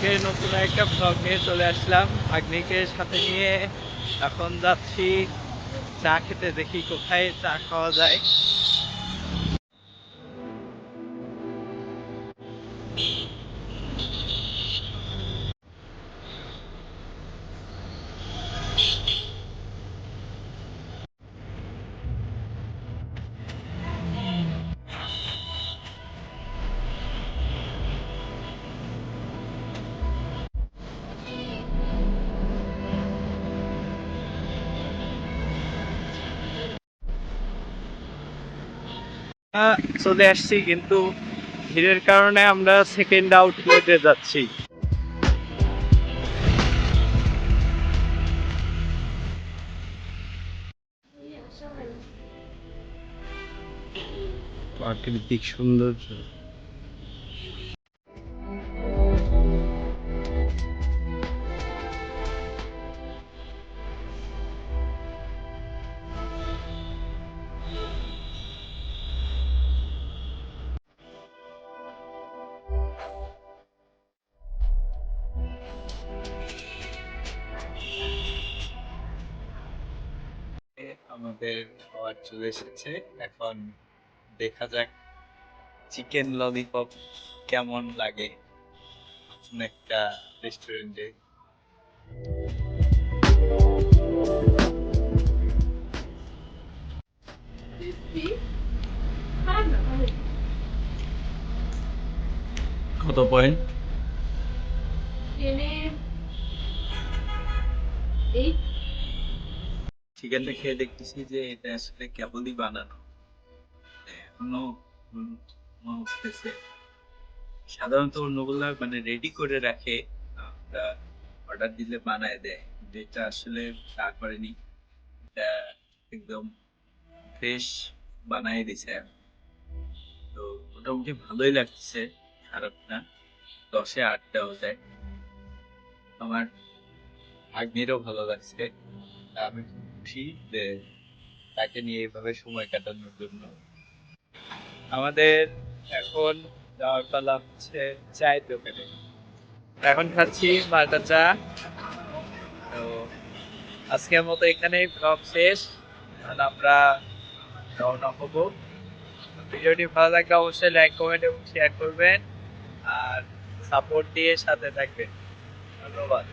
আজকে নতুন একটা ব্লগ নিয়ে চলে আসলাম ভাগ্নিকে সাথে নিয়ে। এখন যাচ্ছি চা খেতে, দেখি কোথায় চা খাওয়া যায়। চলে আসছি, কিন্তু ভিড়ের কারণে আমরা সেকেন্ড আউটলেটে যাচ্ছি। প্রাকৃতিক সৌন্দর্য। আমাদের খাবার চলে এসেছে, এখন দেখা যাক চিকেন ললিপপ কেমন লাগে নতুন একটা রেস্টুরেন্টে। কত পয়েন্ট? চিকেনটা খেয়ে দেখতেছি যে এটা আসলে কেবলই বানানো, এখনো মনে হচ্ছে সাধারণত অন্যগুলা মানে রেডি করে রাখে, আমরা অর্ডার দিলে বানায় দেয়, যেটা আসলে তা করেনি। এটা একদম ফ্রেশ বানাই দিছে। তো মোটামুটি ভালোই লাগছে, খারাপ না। 10-এ 8 দেওয়া যায়। আমার ভাগ্নিরও ভালো লাগছে। আমি খুশি যে তাকে নিয়ে এইভাবে সময় কাটানোর জন্য। আমাদের এখন যাওয়ার পালা হচ্ছে চায়ের দোকানে। এখন খাচ্ছি মালটা চা। তো আজকের মতো এখানেই ব্লগ শেষ, আর আমরা রওনা হবো। ভিডিওটি ভালো লাগলে অবশ্যই লাইক, কমেন্ট এবং শেয়ার করবেন, আর সাপোর্ট দিয়ে সাথে থাকবেন। ধন্যবাদ।